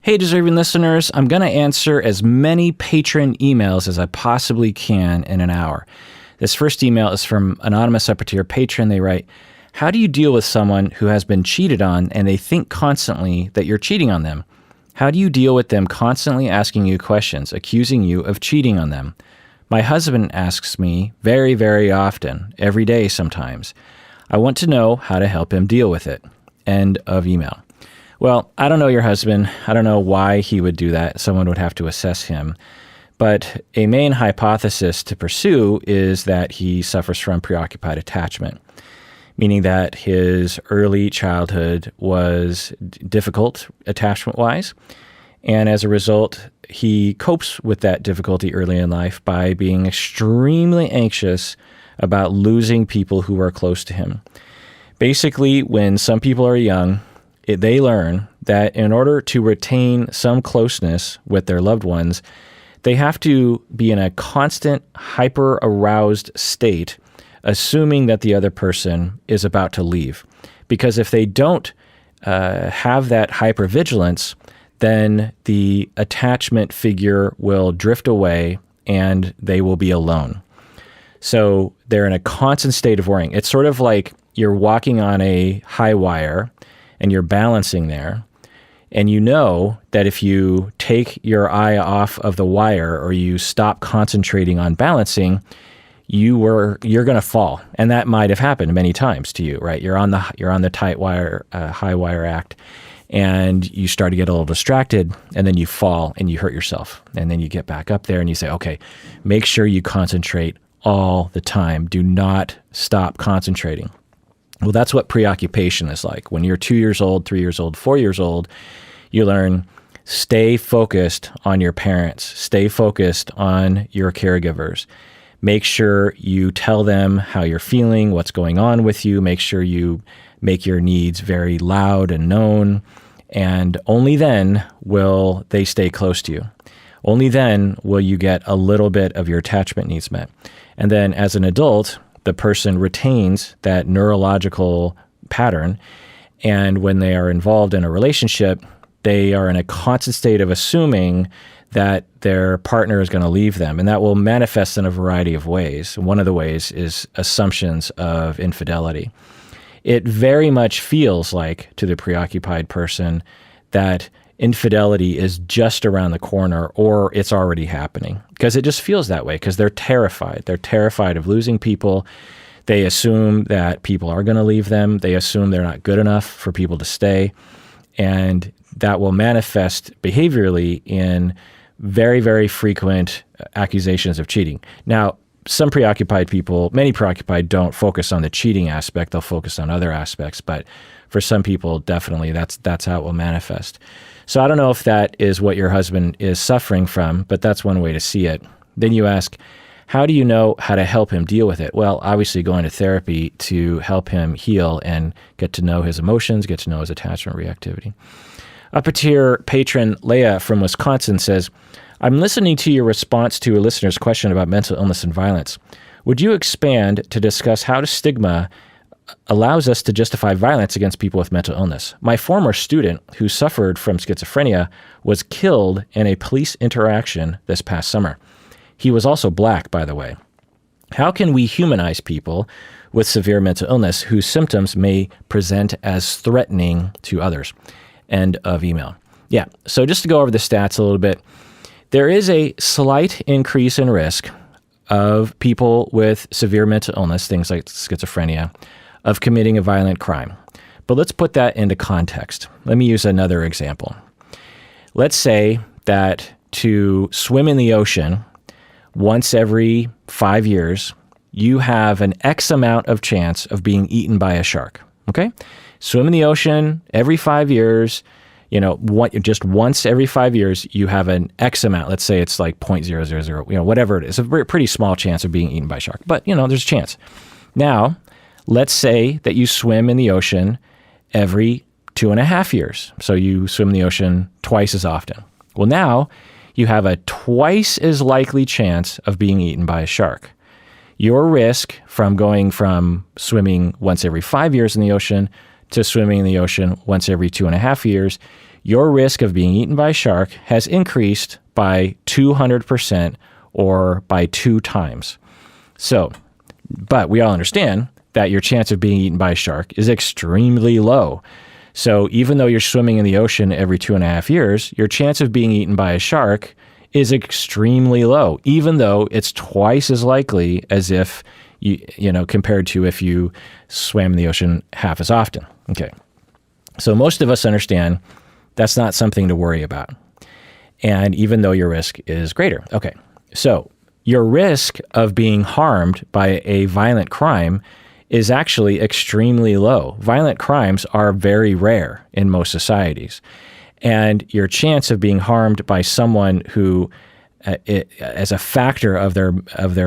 Hey, deserving listeners, I'm going to answer as many patron emails as I possibly can in an hour. This first email is from Anonymous Upper Tier Patron. They write, how do you deal with someone who has been cheated on and they think constantly that you're cheating on them? How do you deal with them constantly asking you questions, accusing you of cheating on them? My husband asks me very, very often, every day sometimes. I want to know how to help him deal with it. End of email. Well, I don't know your husband. I don't know why he would do that. Someone would have to assess him. But a main hypothesis to pursue is that he suffers from preoccupied attachment, meaning that his early childhood was difficult attachment-wise. And as a result, he copes with that difficulty early in life by being extremely anxious about losing people who are close to him. Basically, when some people are young, they learn that in order to retain some closeness with their loved ones, they have to be in a constant hyper-aroused state, assuming that the other person is about to leave. Because if they don't have that hypervigilance, then the attachment figure will drift away and they will be alone. So they're in a constant state of worrying. It's sort of like you're walking on a high wire and you're balancing there, and you know that if you take your eye off of the wire or you stop concentrating on balancing, you're going to fall. And that might have happened many times to you, right? You're on the tight wire, high wire act, and you start to get a little distracted, and then you fall and you hurt yourself. And then you get back up there and you say, okay, make sure you concentrate all the time. Do not stop concentrating. Well, that's what preoccupation is like. When you're 2 years old, 3 years old, 4 years old, you learn, stay focused on your parents, stay focused on your caregivers. Make sure you tell them how you're feeling, what's going on with you. Make sure you make your needs very loud and known. And only then will they stay close to you. Only then will you get a little bit of your attachment needs met. And then as an adult, the person retains that neurological pattern. And when they are involved in a relationship, they are in a constant state of assuming that their partner is going to leave them. And that will manifest in a variety of ways. One of the ways is assumptions of infidelity. It very much feels like, to the preoccupied person, that infidelity is just around the corner or it's already happening, because it just feels that way because they're terrified. They're terrified of losing people. They assume that people are going to leave them. They assume they're not good enough for people to stay. And that will manifest behaviorally in very, very frequent accusations of cheating. Now, some preoccupied people, many preoccupied, don't focus on the cheating aspect. They'll focus on other aspects. But for some people, definitely that's how it will manifest. So I don't know if that is what your husband is suffering from, but that's one way to see it. Then you ask, how do you know how to help him deal with it? Well, obviously going to therapy to help him heal and get to know his emotions, get to know his attachment reactivity. Upper tier patron Leah from Wisconsin says, I'm listening to your response to a listener's question about mental illness and violence. Would you expand to discuss how the stigma allows us to justify violence against people with mental illness? My former student who suffered from schizophrenia was killed in a police interaction this past summer. He was also Black, by the way. How can we humanize people with severe mental illness whose symptoms may present as threatening to others? End of email. Yeah, so just to go over the stats a little bit, there is a slight increase in risk of people with severe mental illness, things like schizophrenia, of committing a violent crime. But let's put that into context. Let me use another example. Let's say that to swim in the ocean once every 5 years, you have an X amount of chance of being eaten by a shark, okay? Swim in the ocean every 5 years, just once every 5 years, you have an X amount. Let's say it's like 0.000, whatever it is. A pretty small chance of being eaten by a shark, but, there's a chance. Now, let's say that you swim in the ocean every 2.5 years. So you swim in the ocean twice as often. Well, now you have a twice as likely chance of being eaten by a shark. Your risk from going from swimming once every 5 years in the ocean to swimming in the ocean once every 2.5 years, your risk of being eaten by a shark has increased by 200% or by 2 times. So, but we all understand that your chance of being eaten by a shark is extremely low. So even though you're swimming in the ocean every 2.5 years, your chance of being eaten by a shark is extremely low, even though it's twice as likely as if compared to if you swam in the ocean half as often. Okay. So most of us understand that's not something to worry about. And even though your risk is greater. Okay. So your risk of being harmed by a violent crime is actually extremely low. Violent crimes are very rare in most societies. And your chance of being harmed by someone who, as a factor of their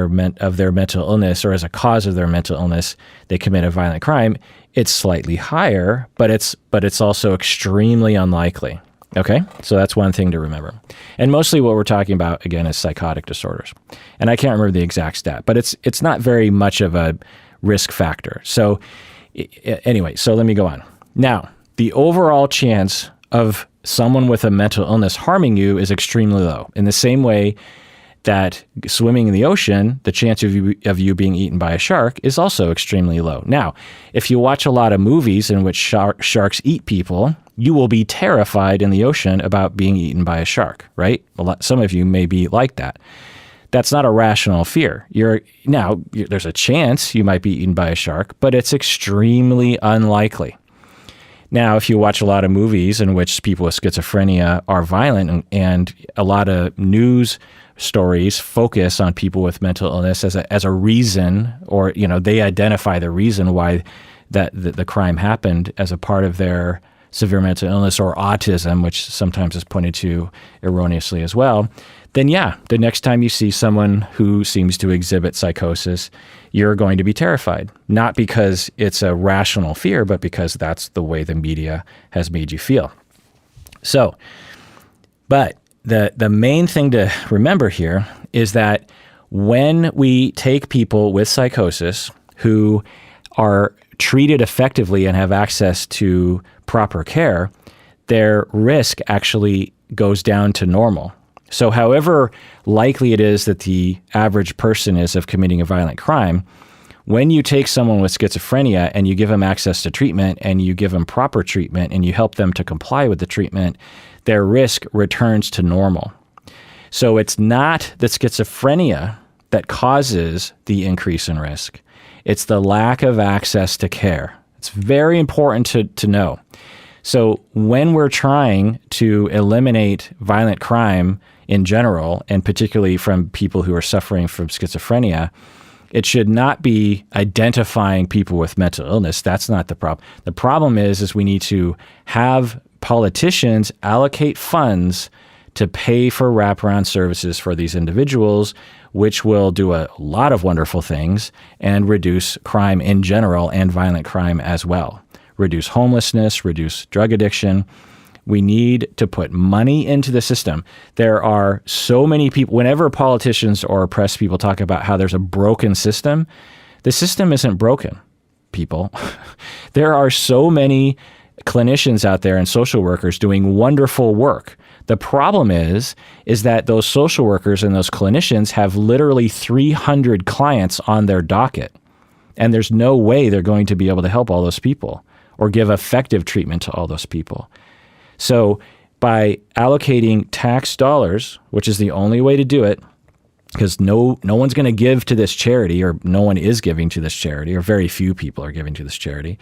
mental illness or as a cause of their mental illness, they commit a violent crime, it's slightly higher, but it's also extremely unlikely. Okay, so that's one thing to remember. And mostly what we're talking about, again, is psychotic disorders. And I can't remember the exact stat, but it's not very much of a risk factor. So anyway, so let me go on. Now, the overall chance of someone with a mental illness harming you is extremely low. In the same way that swimming in the ocean, the chance of you being eaten by a shark is also extremely low. Now, if you watch a lot of movies in which sharks eat people, you will be terrified in the ocean about being eaten by a shark, right? Some of you may be like that. That's not a rational fear. There's a chance you might be eaten by a shark, but it's extremely unlikely. Now, if you watch a lot of movies in which people with schizophrenia are violent and a lot of news stories focus on people with mental illness as a reason, or they identify the reason why the crime happened as a part of their severe mental illness or autism, which sometimes is pointed to erroneously as well, then the next time you see someone who seems to exhibit psychosis, you're going to be terrified. Not because it's a rational fear, but because that's the way the media has made you feel. So, but the main thing to remember here is that when we take people with psychosis who are treated effectively and have access to proper care, their risk actually goes down to normal. So however likely it is that the average person is of committing a violent crime, when you take someone with schizophrenia and you give them access to treatment and you give them proper treatment and you help them to comply with the treatment, their risk returns to normal. So it's not the schizophrenia that causes the increase in risk. It's the lack of access to care. It's very important to know. So when we're trying to eliminate violent crime in general, and particularly from people who are suffering from schizophrenia, it should not be identifying people with mental illness. That's not the problem. The problem is we need to have politicians allocate funds to pay for wraparound services for these individuals, which will do a lot of wonderful things and reduce crime in general and violent crime as well. Reduce homelessness, reduce drug addiction. We need to put money into the system. There are so many people, whenever politicians or press people talk about how there's a broken system, the system isn't broken, people. There are so many clinicians out there and social workers doing wonderful work. The problem is that those social workers and those clinicians have literally 300 clients on their docket, and there's no way they're going to be able to help all those people or give effective treatment to all those people. So by allocating tax dollars, which is the only way to do it, because no one's going to give to this charity, or no one is giving to this charity, or very few people are giving to this charity.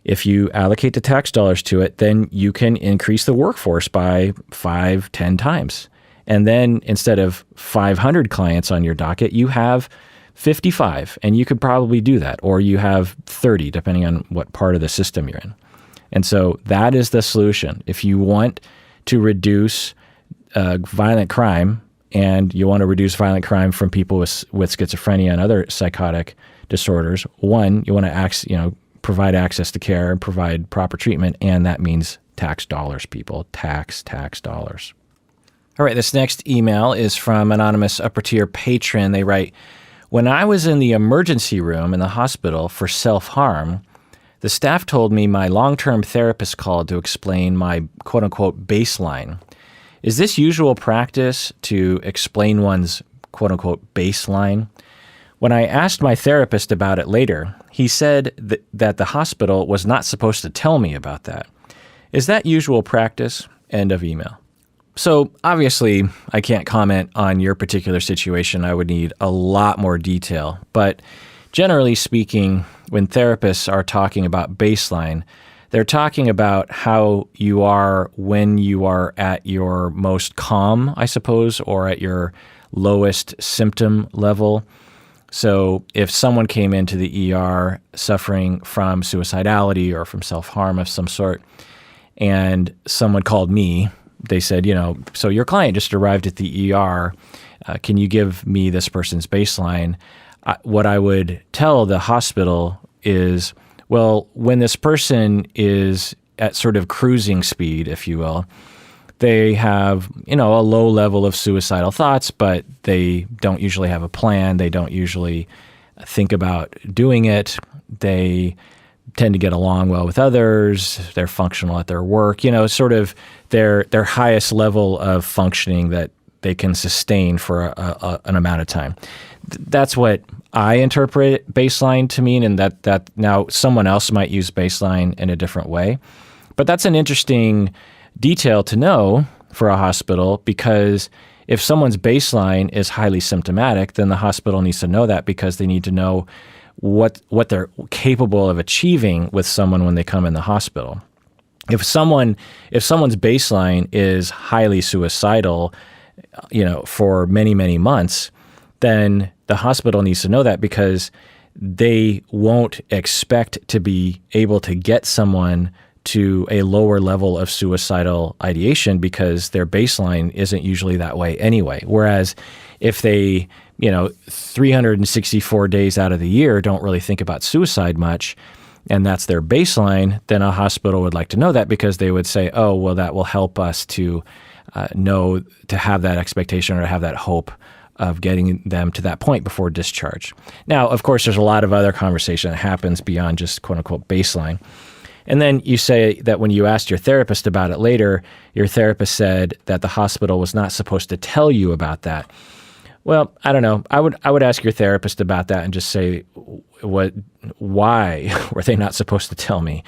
If you allocate the tax dollars to it, then you can increase the workforce by 5-10 times. And then instead of 500 clients on your docket, you have 55, and you could probably do that. Or you have 30, depending on what part of the system you're in. And so that is the solution. If you want to reduce violent crime, and you want to reduce violent crime from people with schizophrenia and other psychotic disorders, one, you want to provide access to care and provide proper treatment, and that means tax dollars, people. Tax dollars. All right, this next email is from anonymous upper tier patron. They write, "When I was in the emergency room in the hospital for self-harm, The staff told me my long-term therapist called to explain my quote-unquote baseline. Is this usual practice to explain one's quote-unquote baseline? When I asked my therapist about it later, he said that the hospital was not supposed to tell me about that. Is that usual practice? End of email. So obviously, I can't comment on your particular situation. I would need a lot more detail. But generally speaking, when therapists are talking about baseline, they're talking about how you are when you are at your most calm, I suppose, or at your lowest symptom level. So if someone came into the ER suffering from suicidality or from self-harm of some sort, and someone called me, they said, so your client just arrived at the ER. Can you give me this person's baseline? What I would tell the hospital is, well, when this person is at sort of cruising speed, if you will, they have, a low level of suicidal thoughts, but they don't usually have a plan. They don't usually think about doing it. They tend to get along well with others. They're functional at their work, sort of their highest level of functioning that they can sustain for an amount of time. That's what I interpret baseline to mean, and that now someone else might use baseline in a different way. But that's an interesting detail to know for a hospital, because if someone's baseline is highly symptomatic, then the hospital needs to know that, because they need to know what they're capable of achieving with someone when they come in the hospital. If someone's baseline is highly suicidal, for many, many months, then the hospital needs to know that, because they won't expect to be able to get someone to a lower level of suicidal ideation, because their baseline isn't usually that way anyway. Whereas if they, 364 days out of the year don't really think about suicide much, and that's their baseline, then a hospital would like to know that, because they would say, oh, well, that will help us to know, to have that expectation or to have that hope of getting them to that point before discharge. Now, of course, there's a lot of other conversation that happens beyond just quote unquote baseline. And then you say that when you asked your therapist about it later, your therapist said that the hospital was not supposed to tell you about that. Well, I don't know. I would ask your therapist about that and just say, why were they not supposed to tell me?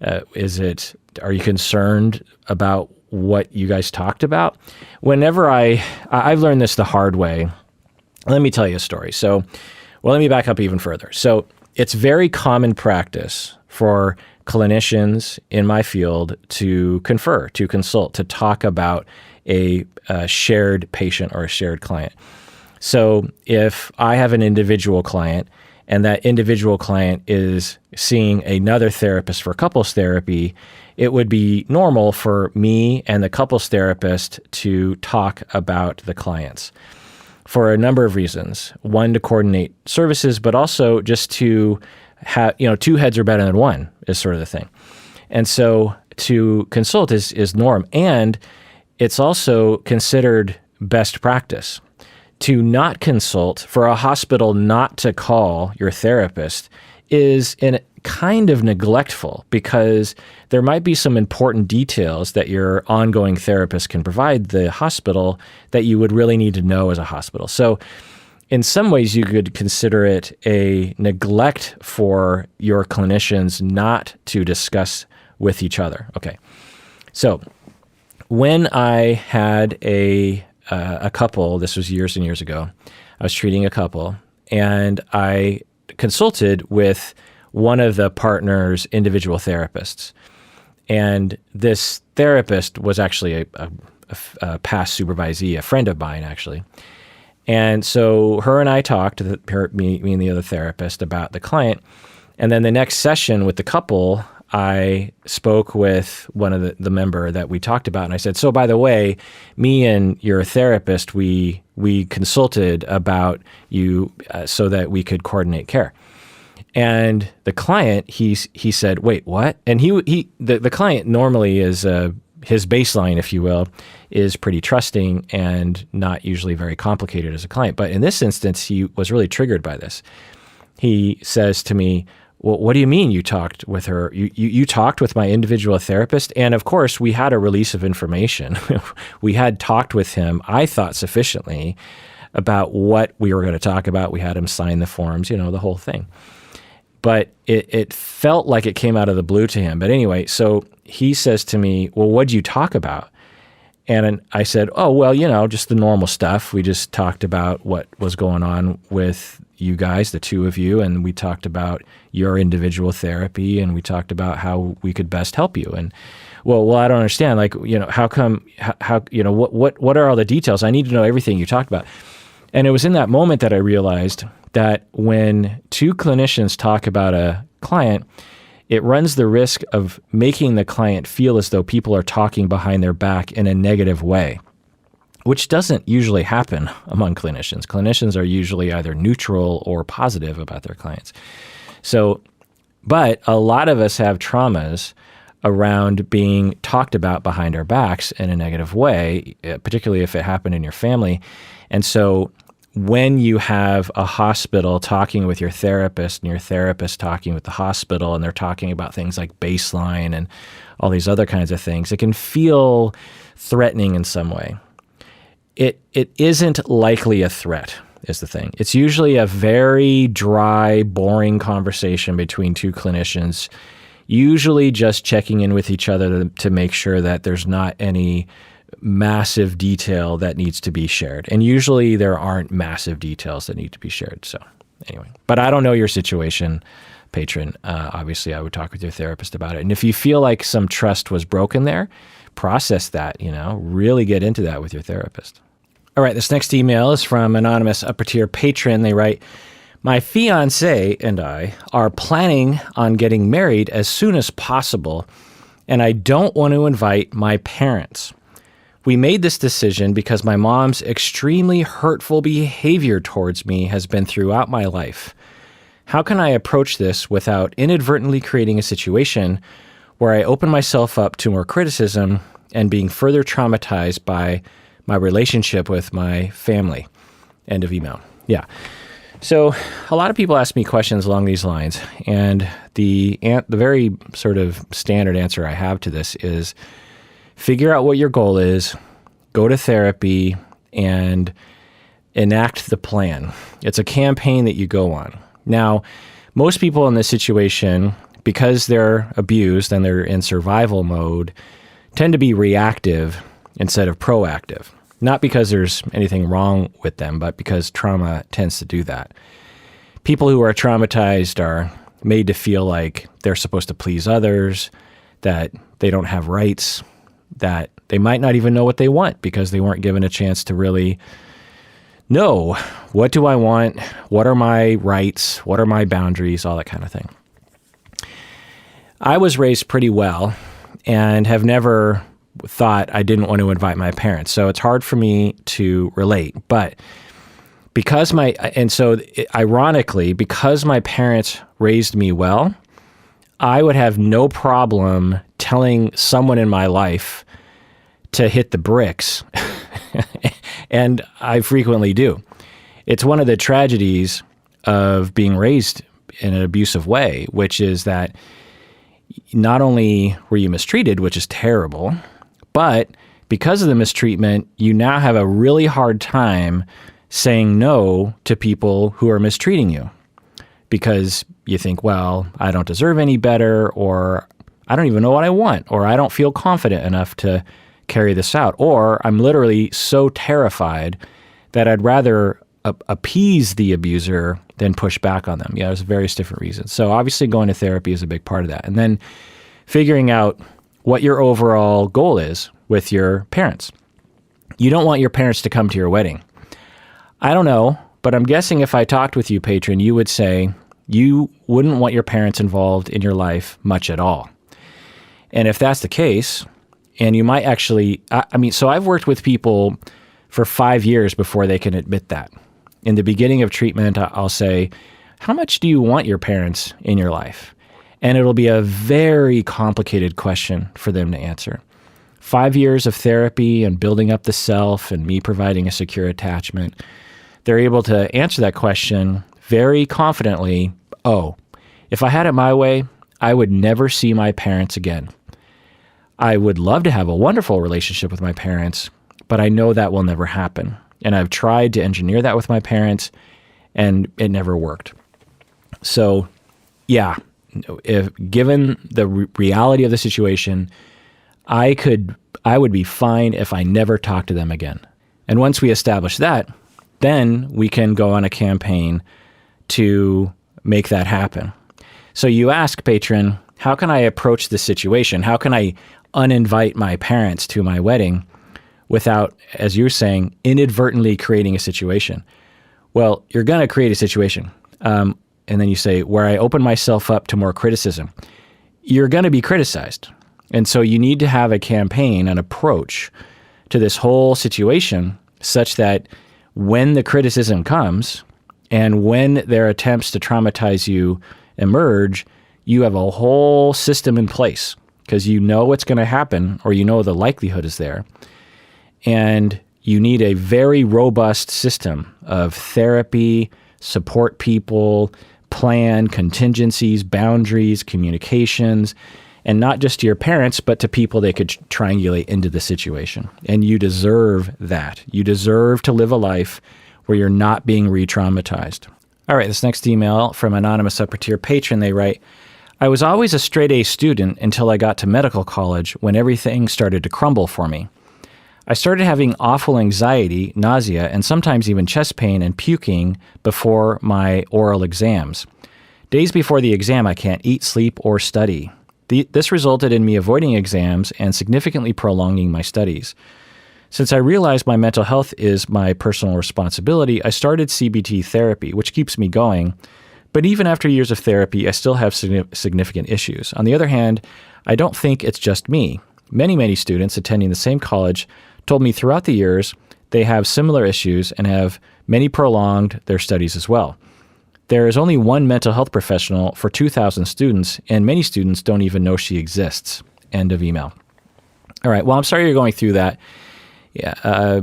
Are you concerned about what you guys talked about? Whenever I've learned this the hard way. Let me tell you a story. Let me back up even further. So it's very common practice for clinicians in my field to confer, to consult, to talk about a shared patient or a shared client. So if I have an individual client and that individual client is seeing another therapist for couples therapy, it would be normal for me and the couples therapist to talk about the clients for a number of reasons. One, to coordinate services, but also just to have, two heads are better than one is sort of the thing. And so to consult is norm. And it's also considered best practice. To not consult, for a hospital not to call your therapist, is kind of neglectful, because there might be some important details that your ongoing therapist can provide the hospital that you would really need to know as a hospital. So in some ways, you could consider it a neglect for your clinicians not to discuss with each other. Okay. So when I had a couple, this was years and years ago, I was treating a couple, and I consulted with one of the partner's individual therapists. And this therapist was actually a past supervisee, a friend of mine, actually. And so her and I talked, me and the other therapist, about the client. And then the next session with the couple, I spoke with one of the member that we talked about, and I said, so by the way, me and your therapist, we consulted about you so that we could coordinate care. And the client, he said, wait, what? And the client normally is his baseline, if you will, is pretty trusting and not usually very complicated as a client. But in this instance, he was really triggered by this. He says to me, Well, what do you mean you talked with her? You talked with my individual therapist? And of course, we had a release of information. We had talked with him, I thought, sufficiently about what we were going to talk about. We had him sign the forms, the whole thing. But it felt like it came out of the blue to him. But anyway, so he says to me, well, what did you talk about? And I said, oh, well, just the normal stuff. We just talked about what was going on with you guys, the two of you, and we talked about your individual therapy, and we talked about how we could best help you. And well, I don't understand. Like, how come? How what are all the details? I need to know everything you talked about. And it was in that moment that I realized that when two clinicians talk about a client, it runs the risk of making the client feel as though people are talking behind their back in a negative way, which doesn't usually happen among clinicians. Clinicians are usually either neutral or positive about their clients. But a lot of us have traumas around being talked about behind our backs in a negative way, particularly if it happened in your family. And so when you have a hospital talking with your therapist and your therapist talking with the hospital, and they're talking about things like baseline and all these other kinds of things, it can feel threatening in some way. It isn't likely a threat, is the thing. It's usually a very dry, boring conversation between two clinicians, usually just checking in with each other to make sure that there's not any massive detail that needs to be shared. And usually there aren't massive details that need to be shared. So anyway, but I don't know your situation, patron. Obviously, I would talk with your therapist about it. And if you feel like some trust was broken there, process that, really get into that with your therapist. All right, this next email is from anonymous upper tier patron. They write, my fiance and I are planning on getting married as soon as possible, and I don't want to invite my parents. We made this decision because my mom's extremely hurtful behavior towards me has been throughout my life. How can I approach this without inadvertently creating a situation where I open myself up to more criticism and being further traumatized by my relationship with my family? End of email. Yeah. So a lot of people ask me questions along these lines, and the very sort of standard answer I have to this is figure out what your goal is, go to therapy, and enact the plan. It's a campaign that you go on. Now, most people in this situation, because they're abused and they're in survival mode, tend to be reactive instead of proactive. Not because there's anything wrong with them, but because trauma tends to do that. People who are traumatized are made to feel like they're supposed to please others, that they don't have rights, that they might not even know what they want because they weren't given a chance to really know, what do I want? What are my rights? What are my boundaries? All that kind of thing. I was raised pretty well and have never thought I didn't want to invite my parents. So it's hard for me to relate. But ironically, because my parents raised me well, I would have no problem telling someone in my life to hit the bricks. And I frequently do. It's one of the tragedies of being raised in an abusive way, which is that not only were you mistreated, which is terrible, but because of the mistreatment, you now have a really hard time saying no to people who are mistreating you because you think, well, I don't deserve any better, or I don't even know what I want, or I don't feel confident enough to carry this out, or I'm literally so terrified that I'd rather appease the abuser than push back on them. Yeah, there's various different reasons. So obviously going to therapy is a big part of that. And then figuring out what your overall goal is with your parents. You don't want your parents to come to your wedding. I don't know, but I'm guessing if I talked with you, patron, you would say you wouldn't want your parents involved in your life much at all. And if that's the case, and you might actually, so I've worked with people for 5 years before they can admit that. In the beginning of treatment, I'll say, how much do you want your parents in your life? And it'll be a very complicated question for them to answer. 5 years of therapy and building up the self and me providing a secure attachment, they're able to answer that question very confidently. Oh, If I had it my way, I would never see my parents again. I would love to have a wonderful relationship with my parents, but I know that will never happen. And I've tried to engineer that with my parents, and it never worked. So, yeah, if given the reality of the situation, I would be fine if I never talked to them again. And once we establish that, then we can go on a campaign to make that happen. So you ask, patron, how can I approach this situation? How can I uninvite my parents to my wedding without, as you're saying, inadvertently creating a situation? Well, you're going to create a situation. And then you say, where I open myself up to more criticism. You're going to be criticized. And so you need to have a campaign, an approach to this whole situation such that when the criticism comes and when their attempts to traumatize you emerge, you have a whole system in place because you know what's going to happen, or you know the likelihood is there. And you need a very robust system of therapy, support people, plan, contingencies, boundaries, communications, and not just to your parents, but to people they could triangulate into the situation. And you deserve that. You deserve to live a life where you're not being re-traumatized. All right, this next email from anonymous upper tier patron, they write, I was always a straight A student until I got to medical college when everything started to crumble for me. I started having awful anxiety, nausea, and sometimes even chest pain and puking before my oral exams. Days before the exam, I can't eat, sleep, or study. This resulted in me avoiding exams and significantly prolonging my studies. Since I realized my mental health is my personal responsibility, I started CBT therapy, which keeps me going. But even after years of therapy, I still have significant issues. On the other hand, I don't think it's just me. Many students attending the same college told me throughout the years they have similar issues and have many prolonged their studies as well. There is only one mental health professional for 2,000 students, and many students don't even know she exists. End of email. All right. Well, I'm sorry you're going through that. Yeah,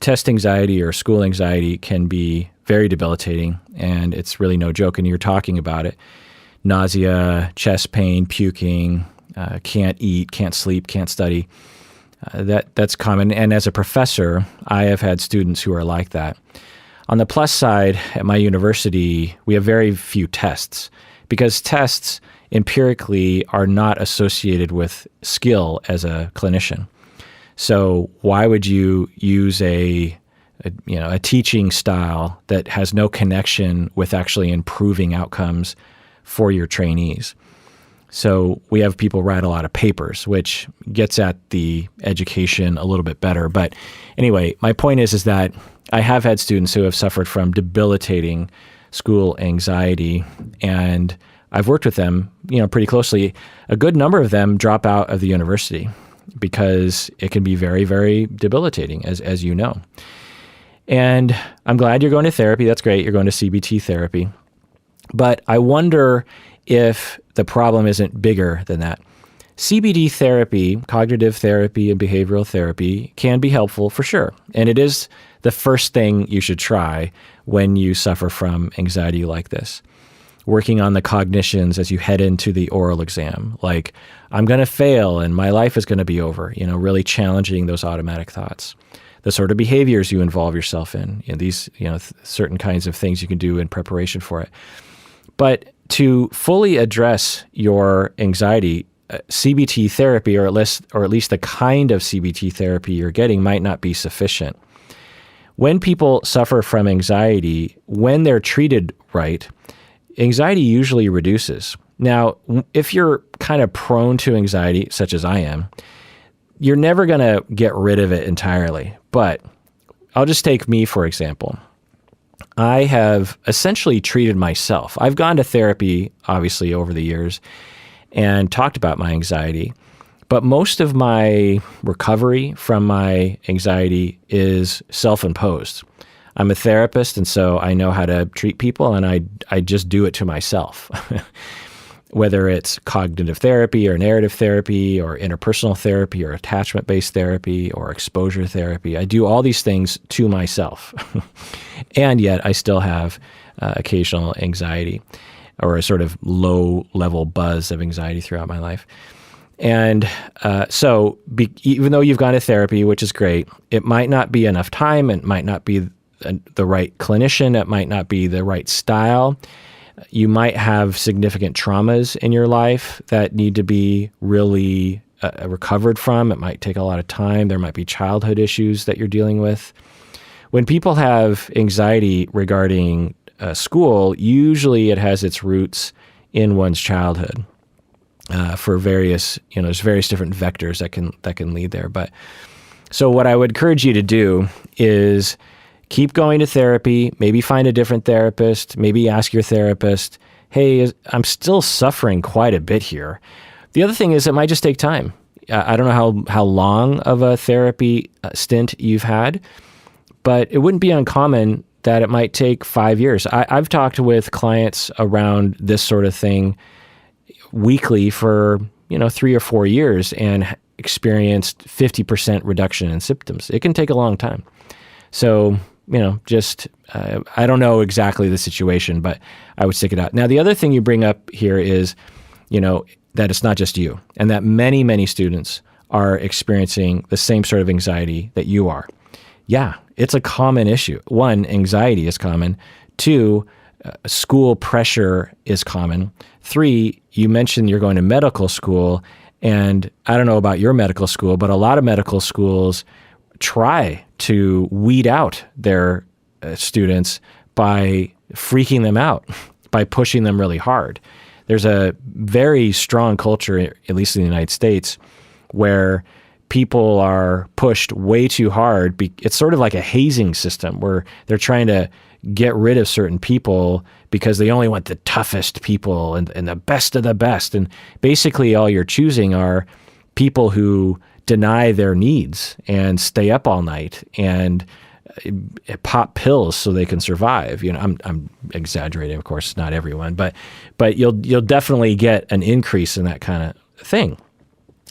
test anxiety or school anxiety can be very debilitating, and it's really no joke. And you're talking about it: nausea, chest pain, puking, can't eat, can't sleep, can't study. That's common. And as a professor, I have had students who are like that. On the plus side, at my university, we have very few tests because tests empirically are not associated with skill as a clinician. So why would you use a teaching style that has no connection with actually improving outcomes for your trainees? So we have people write a lot of papers, which gets at the education a little bit better. But anyway, my point is that I have had students who have suffered from debilitating school anxiety, and I've worked with them, pretty closely. A good number of them drop out of the university because it can be very, very debilitating, as you know. And I'm glad you're going to therapy. That's great. You're going to CBT therapy. But I wonder if the problem isn't bigger than that. CBT therapy, cognitive therapy, and behavioral therapy can be helpful for sure. And it is the first thing you should try when you suffer from anxiety like this. Working on the cognitions as you head into the oral exam, like, I'm going to fail and my life is going to be over, really challenging those automatic thoughts. The sort of behaviors you involve yourself in, these, certain kinds of things you can do in preparation for it. But to fully address your anxiety, CBT therapy, or at least the kind of CBT therapy you're getting, might not be sufficient. When people suffer from anxiety, when they're treated right, anxiety usually reduces. Now, if you're kind of prone to anxiety, such as I am, you're never going to get rid of it entirely. But I'll just take me, for example. I have essentially treated myself. I've gone to therapy, obviously, over the years and talked about my anxiety. But most of my recovery from my anxiety is self-imposed. I'm a therapist, and so I know how to treat people, and I just do it to myself. Whether it's cognitive therapy or narrative therapy or interpersonal therapy or attachment-based therapy or exposure therapy, I do all these things to myself. And yet I still have occasional anxiety. or a sort of low-level buzz of anxiety throughout my life. And even though you've gone to therapy, which is great, it might not be enough time. It might not be the right clinician. It might not be the right style. You might have significant traumas in your life that need to be really recovered from. It might take a lot of time. There might be childhood issues that you're dealing with. When people have anxiety regarding school, usually it has its roots in one's childhood. For various, there's various different vectors that can lead there. But so what I would encourage you to do is keep going to therapy, maybe find a different therapist, maybe ask your therapist, hey, I'm still suffering quite a bit here. The other thing is it might just take time. I don't know how long of a therapy stint you've had, but it wouldn't be uncommon that it might take 5 years. I've talked with clients around this sort of thing weekly for 3 or 4 years and experienced 50% reduction in symptoms. It can take a long time. So, I don't know exactly the situation, but I would stick it out. Now, the other thing you bring up here is, that it's not just you, and that many, many students are experiencing the same sort of anxiety that you are. Yeah, it's a common issue. One, anxiety is common. Two, school pressure is common. Three, you mentioned you're going to medical school, and I don't know about your medical school, but a lot of medical schools try to weed out their students by freaking them out, by pushing them really hard. There's a very strong culture, at least in the United States, where people are pushed way too hard. It's sort of like a hazing system where they're trying to get rid of certain people because they only want the toughest people and the best of the best. And basically all you're choosing are people who deny their needs and stay up all night and pop pills so they can survive. I'm exaggerating, of course, not everyone, but you'll definitely get an increase in that kind of thing.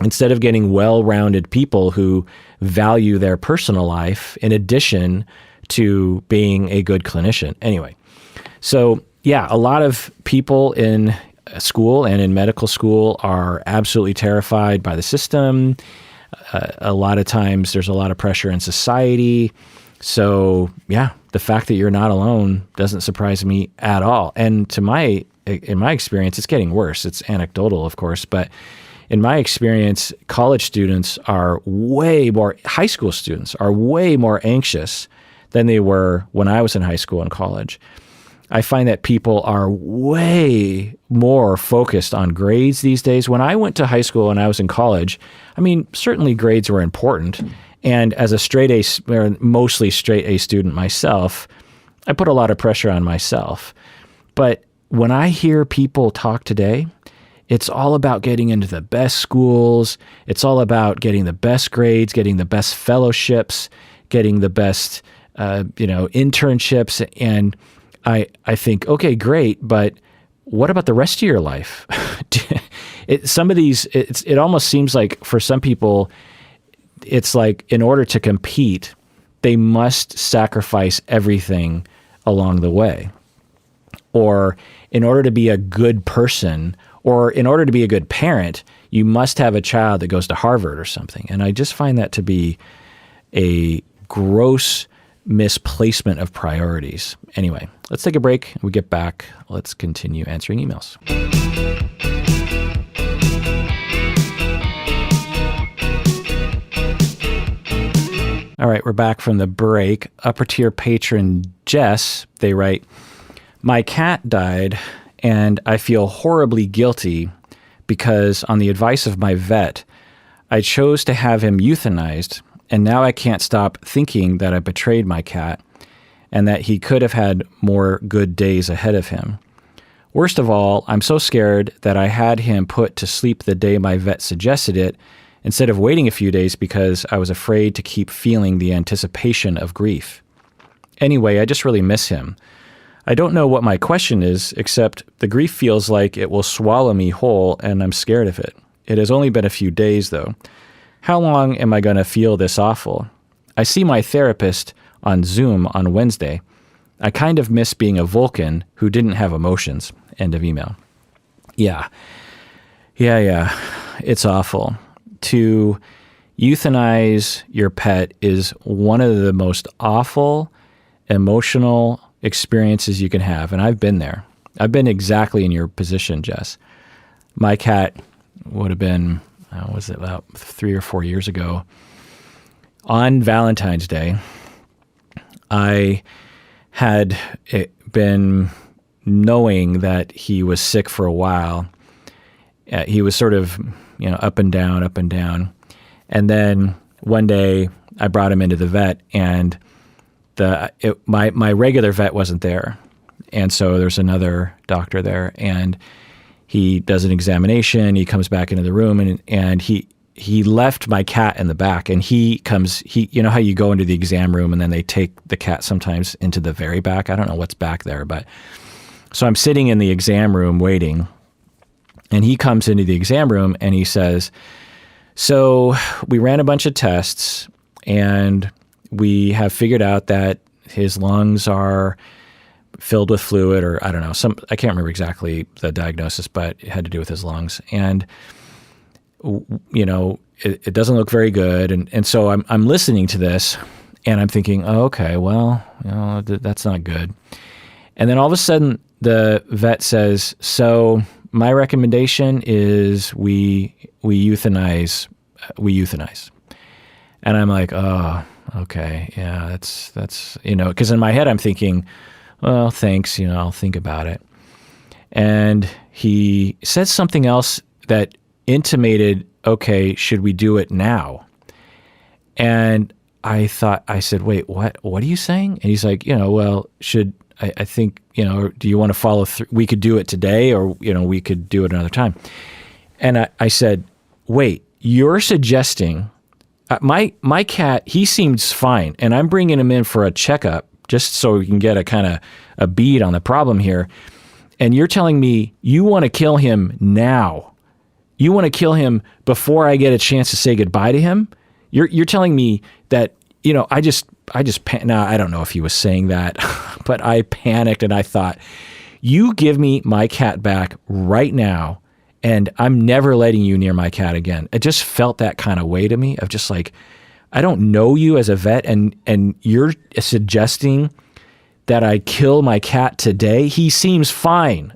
Instead of getting well-rounded people who value their personal life in addition to being a good clinician. Anyway, so yeah, a lot of people in school and in medical school are absolutely terrified by the system. A lot of times there's a lot of pressure in society. So yeah, the fact that you're not alone doesn't surprise me at all. And in my experience, it's getting worse. It's anecdotal, of course, but in my experience, college students high school students are way more anxious than they were when I was in high school and college. I find that people are way more focused on grades these days. When I went to high school and I was in college, certainly grades were important. And as a mostly straight A student myself, I put a lot of pressure on myself. But when I hear people talk today, it's all about getting into the best schools. It's all about getting the best grades, getting the best fellowships, getting the best, internships. And I think, okay, great, but what about the rest of your life? It almost seems like for some people, it's like in order to compete, they must sacrifice everything along the way. Or in order to be a good person, or in order to be a good parent, you must have a child that goes to Harvard or something. And I just find that to be a gross misplacement of priorities. Anyway, let's take a break. When we get back, let's continue answering emails. All right, we're back from the break. Upper tier patron Jess, they write, my cat died and I feel horribly guilty because on the advice of my vet, I chose to have him euthanized, and now I can't stop thinking that I betrayed my cat and that he could have had more good days ahead of him. Worst of all, I'm so scared that I had him put to sleep the day my vet suggested it instead of waiting a few days because I was afraid to keep feeling the anticipation of grief. Anyway, I just really miss him. I don't know what my question is, except the grief feels like it will swallow me whole and I'm scared of it. It has only been a few days, though. How long am I going to feel this awful? I see my therapist on Zoom on Wednesday. I kind of miss being a Vulcan who didn't have emotions. End of email. Yeah. It's awful. To euthanize your pet is one of the most awful emotional experiences you can have. And I've been there. I've been exactly in your position, Jess. My cat would have been, was it about 3 or 4 years ago? On Valentine's Day, I had been knowing that he was sick for a while. He was sort of, up and down, up and down. And then one day I brought him into the vet, and my regular vet wasn't there. And so there's another doctor there, and he does an examination. He comes back into the room, and he left my cat in the back, and he you know how you go into the exam room and then they take the cat sometimes into the very back? I don't know what's back there, but so I'm sitting in the exam room waiting, and he comes into the exam room and he says, so we ran a bunch of tests and we have figured out that his lungs are filled with fluid, or I don't know, I can't remember exactly the diagnosis, but it had to do with his lungs. And, it doesn't look very good. And so I'm listening to this and I'm thinking, oh, okay, well, that's not good. And then all of a sudden the vet says, so my recommendation is we euthanize. And I'm like, oh, okay. Yeah, that's, because in my head I'm thinking, well, thanks, I'll think about it. And he said something else that intimated, okay, should we do it now? And I said, wait, what are you saying? And he's like, well, I think, do you want to follow through? We could do it today, or, we could do it another time. And I said, wait, you're suggesting my cat, he seems fine, and I'm bringing him in for a checkup just so we can get a kind of a bead on the problem here. And you're telling me you want to kill him now. You want to kill him before I get a chance to say goodbye to him. You're telling me that, now I don't know if he was saying that, but I panicked and I thought, you give me my cat back right now, and I'm never letting you near my cat again. It just felt that kind of way to me of just like, I don't know you as a vet, and you're suggesting that I kill my cat today. He seems fine.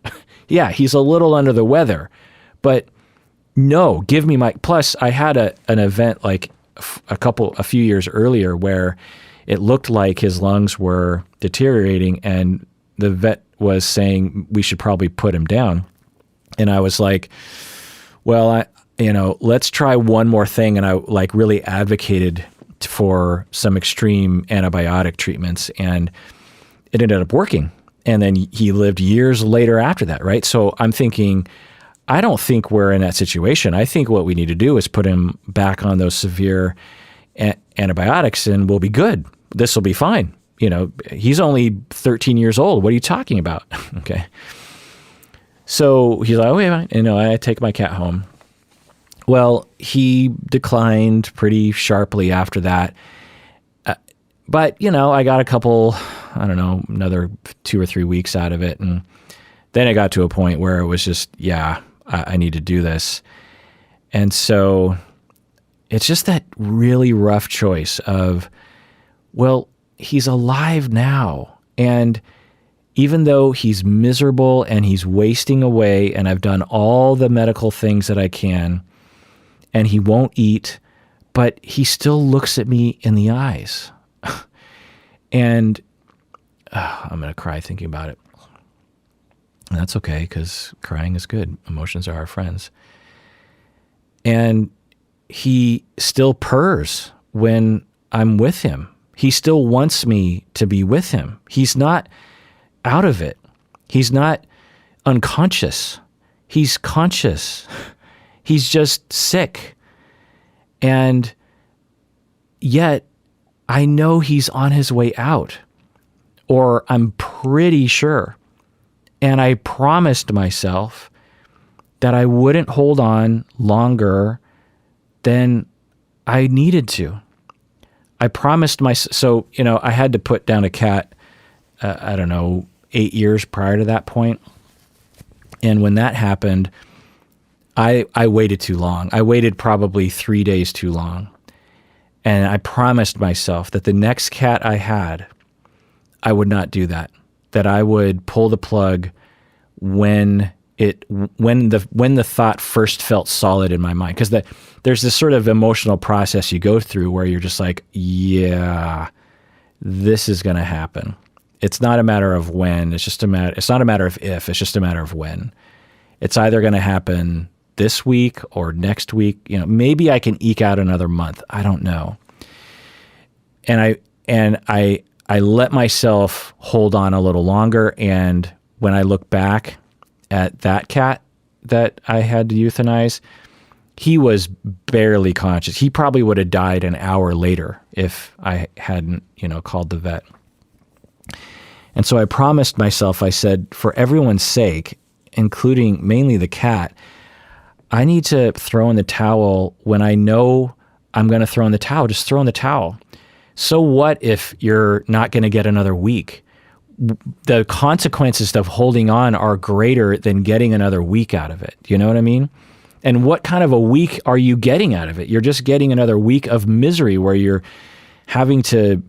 Yeah, he's a little under the weather, but no, give me plus I had an event like a few years earlier where it looked like his lungs were deteriorating, and the vet was saying we should probably put him down. And I was like, well, let's try one more thing. And I really advocated for some extreme antibiotic treatments, and it ended up working. And then he lived years later after that, right? So I'm thinking, I don't think we're in that situation. I think what we need to do is put him back on those severe antibiotics, and we'll be good. This will be fine. He's only 13 years old. What are you talking about? Okay. So he's like, okay, fine. I take my cat home. Well, he declined pretty sharply after that. But, I got a couple, another 2 or 3 weeks out of it. And then it got to a point where it was just, I need to do this. And so it's just that really rough choice of, well, he's alive now. And even though he's miserable and he's wasting away, and I've done all the medical things that I can, and he won't eat, but he still looks at me in the eyes. And I'm going to cry thinking about it. And that's okay, because crying is good. Emotions are our friends. And he still purrs when I'm with him. He still wants me to be with him. He's not out of it. He's not unconscious. He's conscious. He's just sick. And yet I know he's on his way out, or I'm pretty sure. And I promised myself that I wouldn't hold on longer than I needed to. I promised myself, so, I had to put down a cat, 8 years prior to that point. And when that happened, I waited too long. I waited probably 3 days too long. And I promised myself that the next cat I had, I would not do that. That I would pull the plug when the thought first felt solid in my mind. Because there's this sort of emotional process you go through where you're just like, yeah, this is going to happen. It's not a matter of when. It's not a matter of if. It's just a matter of when. It's either going to happen this week or next week. Maybe I can eke out another month. I don't know. And I let myself hold on a little longer. And when I look back at that cat that I had to euthanize, he was barely conscious. He probably would have died an hour later if I hadn't, called the vet. And so I promised myself, I said, for everyone's sake, including mainly the cat, I need to throw in the towel when I know I'm going to throw in the towel. Just throw in the towel. So what if you're not going to get another week? The consequences of holding on are greater than getting another week out of it. You know what I mean? And what kind of a week are you getting out of it? You're just getting another week of misery where you're having to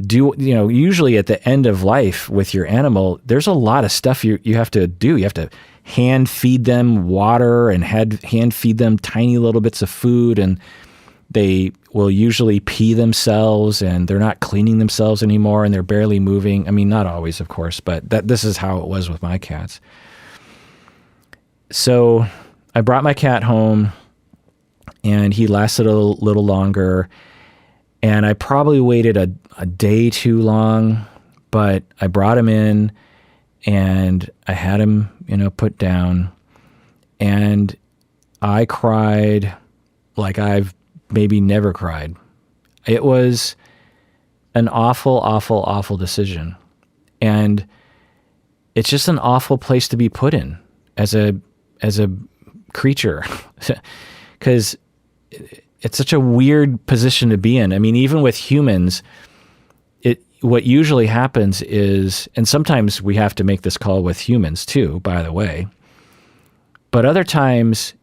do, usually at the end of life with your animal, there's a lot of stuff you have to do. You have to hand feed them water and hand feed them tiny little bits of food, and they will usually pee themselves and they're not cleaning themselves anymore and they're barely moving. I mean, not always, of course, but this is how it was with my cats. So I brought my cat home and he lasted a little longer, and I probably waited a day too long, but I brought him in and I had him, put down, and I cried like I've maybe never cried. It was an awful, awful, awful decision. And it's just an awful place to be put in as a creature, because it's such a weird position to be in. I mean, even with humans, what usually happens is, and sometimes we have to make this call with humans too, by the way, but other times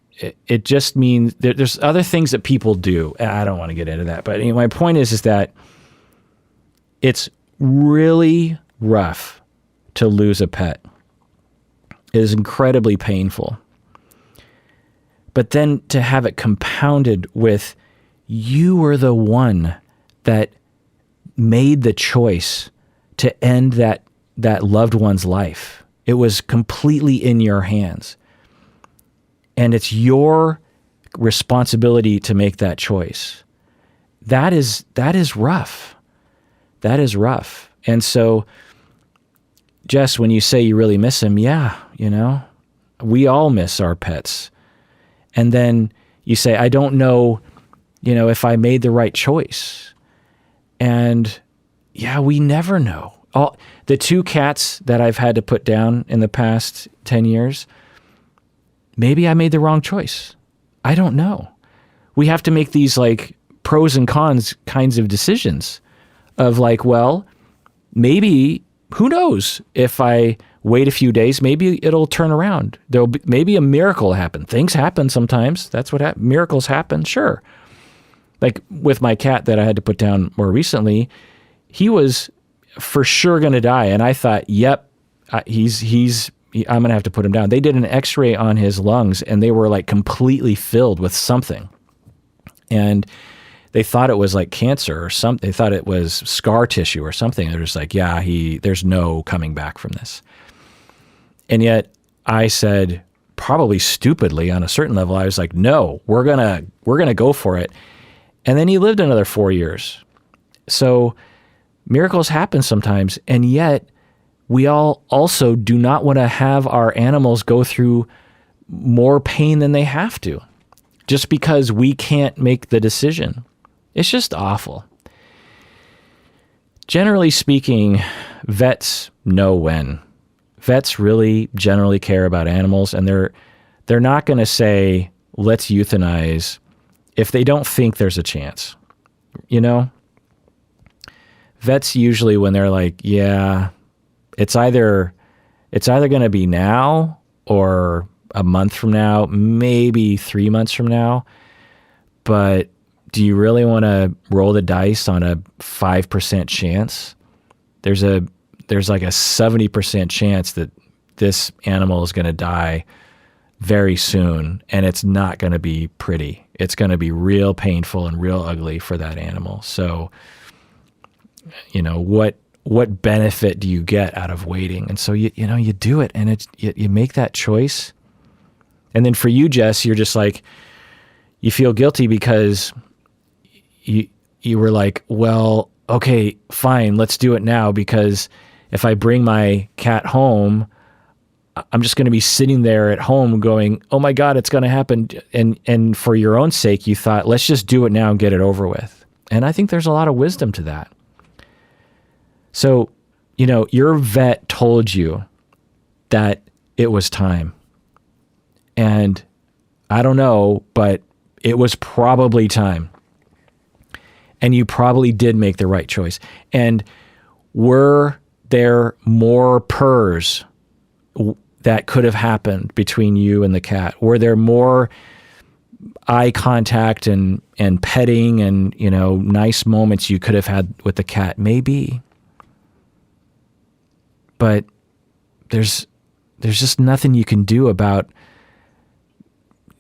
it just means there's other things that people do. I don't want to get into that, but my point is that it's really rough to lose a pet. It is incredibly painful. But then to have it compounded with, you were the one that made the choice to end that loved one's life. It was completely in your hands. And it's your responsibility to make that choice. That is rough. That is rough. And so, Jess, when you say you really miss him, yeah, we all miss our pets. And then you say, I don't know, if I made the right choice. And yeah, we never know. The 2 cats that I've had to put down in the past 10 years, maybe I made the wrong choice. I don't know. We have to make these like pros and cons kinds of decisions of like, well, maybe, who knows, if I wait a few days, maybe it'll turn around. Maybe a miracle will happen. Things happen sometimes. That's what miracles happen. Sure. Like with my cat that I had to put down more recently, he was for sure going to die. And I thought, yep, I'm going to have to put him down. They did an x-ray on his lungs and they were like completely filled with something. And they thought it was like cancer or something. They thought it was scar tissue or something. They're just like, yeah, there's no coming back from this. And yet I said, probably stupidly on a certain level, I was like, no, we're going to go for it. And then he lived another 4 years. So miracles happen sometimes. And yet we all also do not want to have our animals go through more pain than they have to, just because we can't make the decision. It's just awful. Generally speaking, vets know when. Vets really generally care about animals, and they're not going to say, let's euthanize, if they don't think there's a chance. Vets usually, when they're like, yeah, it's either going to be now or a month from now, maybe 3 months from now. But do you really want to roll the dice on a 5% chance? There's like a 70% chance that this animal is going to die very soon, and it's not going to be pretty. It's going to be real painful and real ugly for that animal. So, what benefit do you get out of waiting? And so you do it, and you make that choice. And then for you, Jess, you're just like, you feel guilty because you were like, well, okay, fine, let's do it now, because if I bring my cat home, I'm just going to be sitting there at home going, oh my God, it's going to happen. And for your own sake, you thought, let's just do it now and get it over with. And I think there's a lot of wisdom to that. So, your vet told you that it was time. And I don't know, but it was probably time. And you probably did make the right choice. And were there more purrs that could have happened between you and the cat? Were there more eye contact and petting and, nice moments you could have had with the cat? Maybe. But there's just nothing you can do about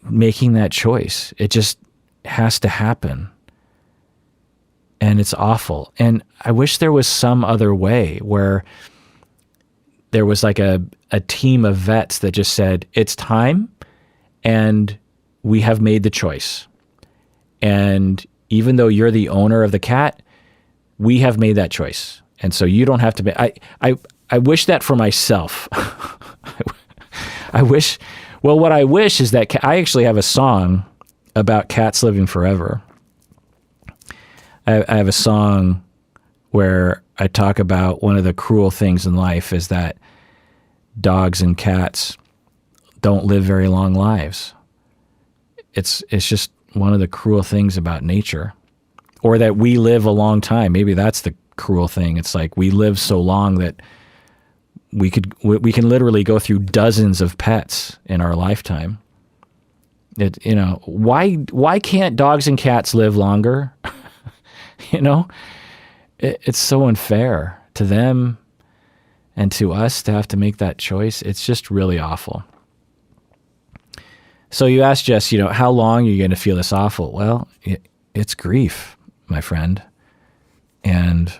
making that choice. It just has to happen. And it's awful. And I wish there was some other way where there was like a team of vets that just said, it's time, and we have made the choice. And even though you're the owner of the cat, we have made that choice. And so you don't have to I wish that for myself. I wish, well, what I wish is that I actually have a song about cats living forever. I have a song where I talk about one of the cruel things in life is that dogs and cats don't live very long lives. It's just one of the cruel things about nature. Or that we live a long time. Maybe that's the cruel thing. It's like we live so long that we can literally go through dozens of pets in our lifetime. Why can't dogs and cats live longer? It's so unfair to them and to us to have to make that choice. It's just really awful. So you asked Jess, how long are you going to feel this awful? Well, it's grief, my friend. And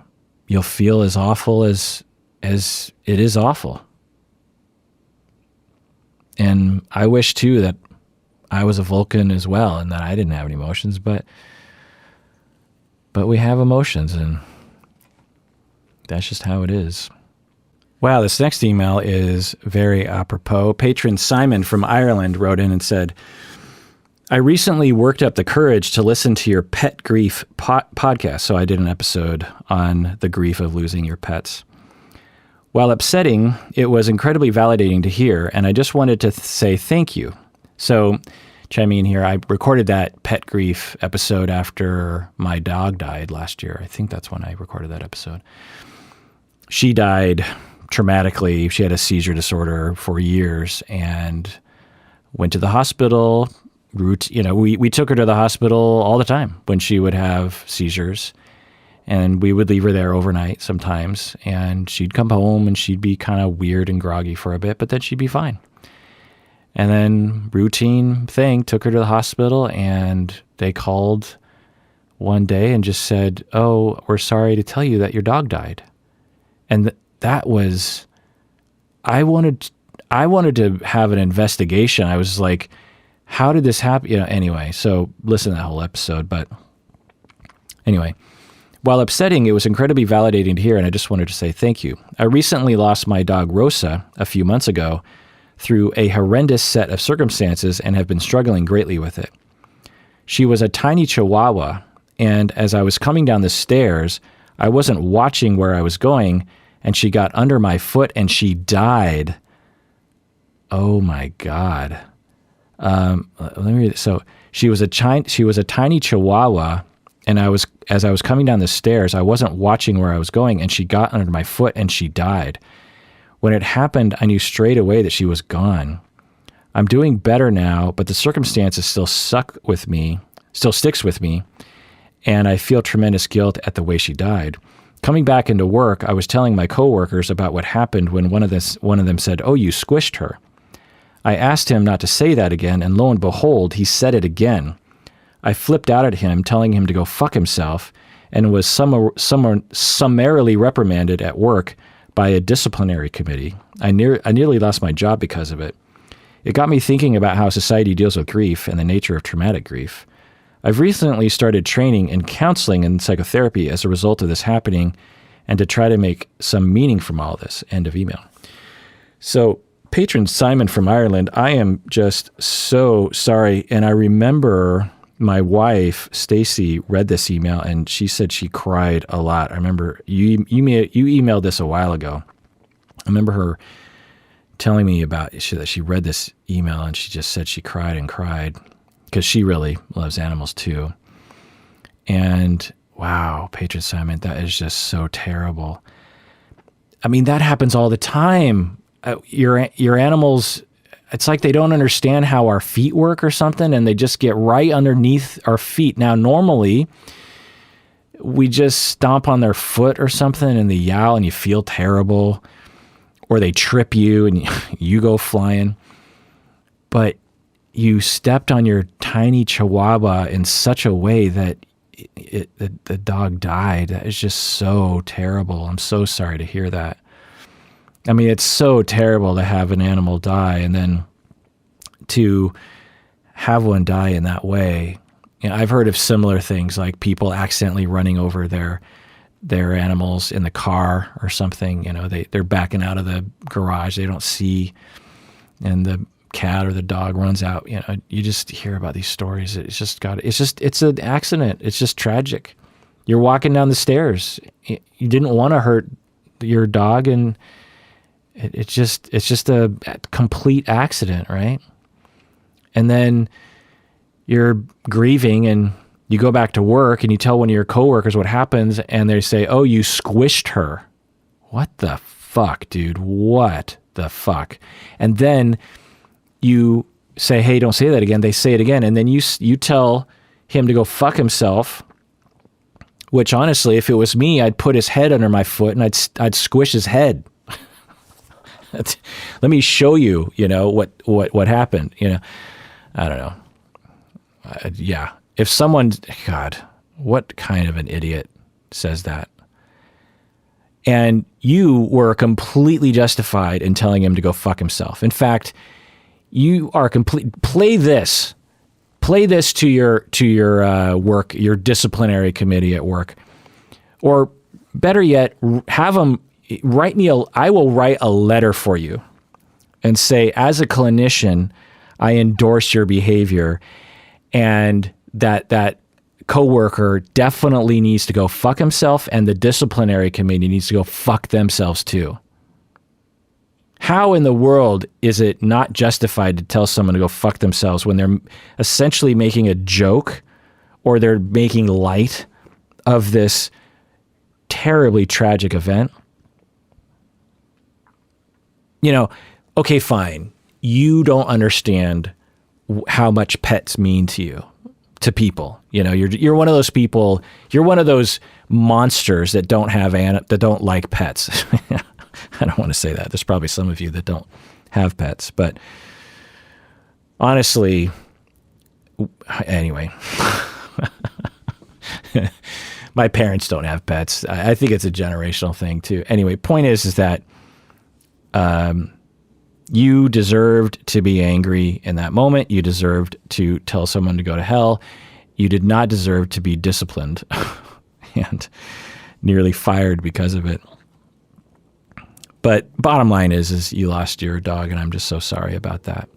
you'll feel as awful as it is awful. And I wish too that I was a Vulcan as well and that I didn't have any emotions, but we have emotions, and that's just how it is. Wow, this next email is very apropos. Patron Simon from Ireland wrote in and said, I recently worked up the courage to listen to your pet grief podcast. So I did an episode on the grief of losing your pets. While upsetting, it was incredibly validating to hear, and I just wanted to say thank you. So, chiming in here, I recorded that pet grief episode after my dog died last year. I think that's when I recorded that episode. She died traumatically. She had a seizure disorder for years and went to the hospital. We took her to the hospital all the time when she would have seizures. And we would leave her there overnight sometimes. And she'd come home and she'd be kind of weird and groggy for a bit, but then she'd be fine. And then routine thing, took her to the hospital, and they called one day and just said, oh, we're sorry to tell you that your dog died. And that was, I wanted to have an investigation. I was like, how did this happen? Anyway, so listen to that whole episode. But anyway, while upsetting, it was incredibly validating to hear, and I just wanted to say thank you. I recently lost my dog Rosa a few months ago through a horrendous set of circumstances and have been struggling greatly with it. She was a tiny Chihuahua, and as I was coming down the stairs, I wasn't watching where I was going, and she got under my foot and she died. Oh my God. Let me read it. So she was a tiny Chihuahua, and as I was coming down the stairs, I wasn't watching where I was going, and she got under my foot and she died. When it happened, I knew straight away that she was gone. I'm doing better now, but the circumstances still sticks with me, and I feel tremendous guilt at the way she died. Coming back into work, I was telling my coworkers about what happened when one of them said, "Oh, you squished her." I asked him not to say that again, and lo and behold, he said it again. I flipped out at him, telling him to go fuck himself, and was summarily reprimanded at work by a disciplinary committee. I nearly lost my job because of it. It got me thinking about how society deals with grief and the nature of traumatic grief. I've recently started training in counseling and psychotherapy as a result of this happening, and to try to make some meaning from all this. End of email. So, patron Simon from Ireland, I am just so sorry. And I remember my wife, Stacy, read this email and she said she cried a lot. I remember you emailed this a while ago. I remember her telling me about that she read this email and she just said she cried and cried because she really loves animals too. And wow, patron Simon, that is just so terrible. I mean, that happens all the time. Your animals, it's like they don't understand how our feet work or something, and they just get right underneath our feet. Now, normally, we just stomp on their foot or something, and they yowl, and you feel terrible, or they trip you, and you go flying. But you stepped on your tiny chihuahua in such a way that the dog died. That is just so terrible. I'm so sorry to hear that. I mean, it's so terrible to have an animal die, and then to have one die in that way. You know, I've heard of similar things, like people accidentally running over their animals in the car or something. You know, they're backing out of the garage, they don't see, and the cat or the dog runs out. You know, you just hear about these stories. It's an accident. It's just tragic. You're walking down the stairs. You didn't want to hurt your dog, and it's just a complete accident, right? And then you're grieving and you go back to work and you tell one of your coworkers what happens and they say, "Oh, you squished her." What the fuck, dude? What the fuck? And then you say, "Hey, don't say that again." They say it again. And then you tell him to go fuck himself, which honestly, if it was me, I'd put his head under my foot and I'd squish his head. Let me show you, what happened, I don't know. Yeah. If someone, God, what kind of an idiot says that? And you were completely justified in telling him to go fuck himself. In fact, you are play this to your work, your disciplinary committee at work, or better yet, have them I will write a letter for you and say, as a clinician, I endorse your behavior, and that coworker definitely needs to go fuck himself, and the disciplinary committee needs to go fuck themselves too. How in the world is it not justified to tell someone to go fuck themselves when they're essentially making a joke or they're making light of this terribly tragic event? Okay, fine. You don't understand how much pets mean to people. You're one of those people. You're one of those monsters that don't like pets. I don't want to say that. There's probably some of you that don't have pets, but honestly, anyway, my parents don't have pets. I think it's a generational thing too. Anyway, point is that you deserved to be angry in that moment. You deserved to tell someone to go to hell. You did not deserve to be disciplined and nearly fired because of it. But bottom line is you lost your dog, and I'm just so sorry about that.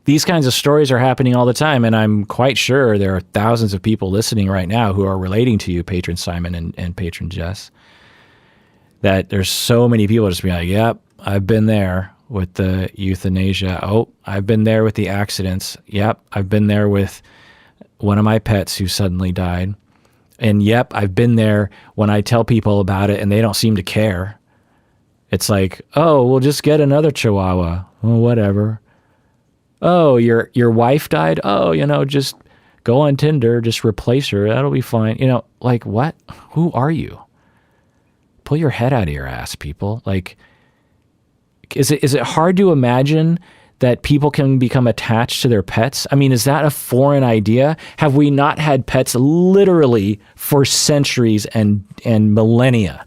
These kinds of stories are happening all the time, and I'm quite sure there are thousands of people listening right now who are relating to you, Patron Simon and Patron Jess, that there's so many people just being like, yep, I've been there with the euthanasia. Oh, I've been there with the accidents. Yep, I've been there with one of my pets who suddenly died. And yep, I've been there when I tell people about it and they don't seem to care. It's like, oh, we'll just get another Chihuahua. Well, whatever. Oh, your wife died? Oh, just go on Tinder, just replace her. That'll be fine. Like what? Who are you? Pull your head out of your ass, people. Like, is it hard to imagine that people can become attached to their pets? I mean, is that a foreign idea? Have we not had pets literally for centuries and millennia?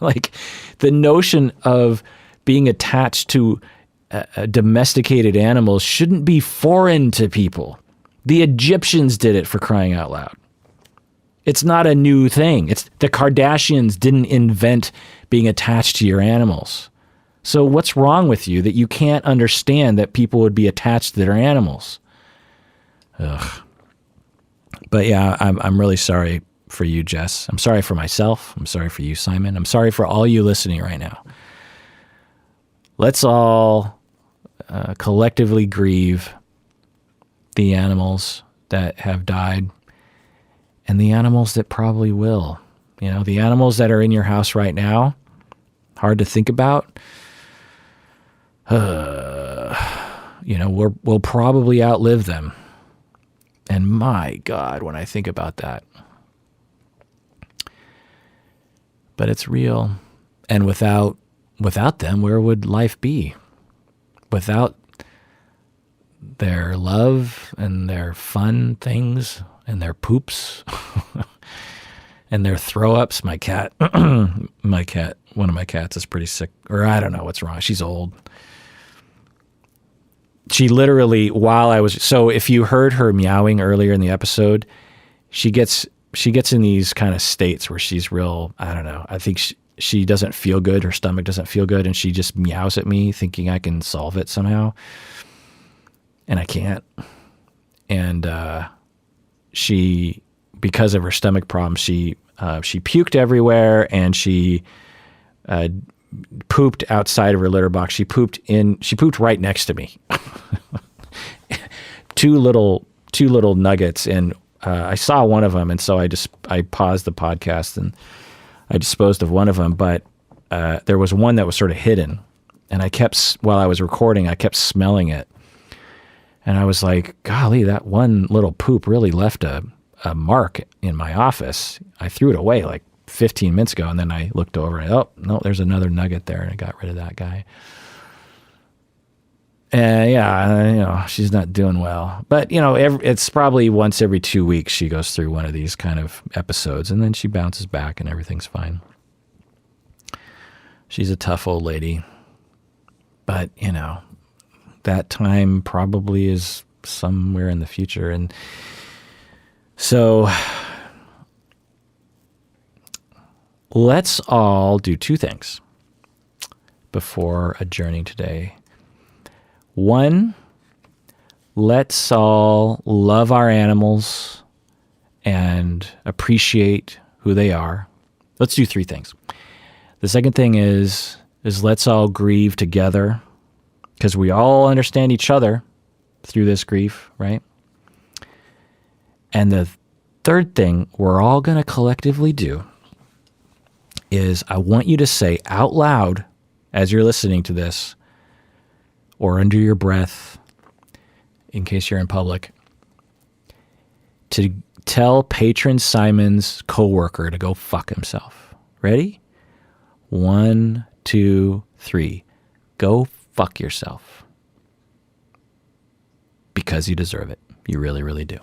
Like, the notion of being attached to domesticated animals shouldn't be foreign to people. The Egyptians did it, for crying out loud. It's not a new thing. It's the Kardashians didn't invent being attached to your animals. So what's wrong with you that you can't understand that people would be attached to their animals? Ugh. But yeah, I'm really sorry for you, Jess. I'm sorry for myself. I'm sorry for you, Simon. I'm sorry for all you listening right now. Let's all collectively grieve the animals that have died and the animals that probably will. The animals that are in your house right now, hard to think about. We'll probably outlive them. And my God, when I think about that. But it's real. And without them, where would life be? Without their love and their fun things and their poops and their throw-ups. My cat, one of my cats is pretty sick, or I don't know what's wrong. She's old. She literally, so if you heard her meowing earlier in the episode, she gets in these kind of states where she's real, I don't know, I think she doesn't feel good, her stomach doesn't feel good, and she just meows at me thinking I can solve it somehow. And I can't. And she, because of her stomach problems, she puked everywhere, and she pooped outside of her litter box. She pooped right next to me. two little nuggets, and I saw one of them, and so I paused the podcast and I disposed of one of them. But there was one that was sort of hidden, and while I was recording, I kept smelling it. And I was like, golly, that one little poop really left a mark in my office. I threw it away like 15 minutes ago, and then I looked over and, oh, no, there's another nugget there, and I got rid of that guy. And yeah, she's not doing well. But, it's probably once every 2 weeks she goes through one of these kind of episodes, and then she bounces back and everything's fine. She's a tough old lady. But, that time probably is somewhere in the future. And so let's all do two things before adjourning today. One, let's all love our animals and appreciate who they are. Let's do three things. The second thing is let's all grieve together, because we all understand each other through this grief, right? And the third thing we're all going to collectively do is I want you to say out loud as you're listening to this, or under your breath, in case you're in public, to tell Patron Simon's coworker to go fuck himself. Ready? 1, 2, 3. Go fuck yourself. Because you deserve it. You really, really do.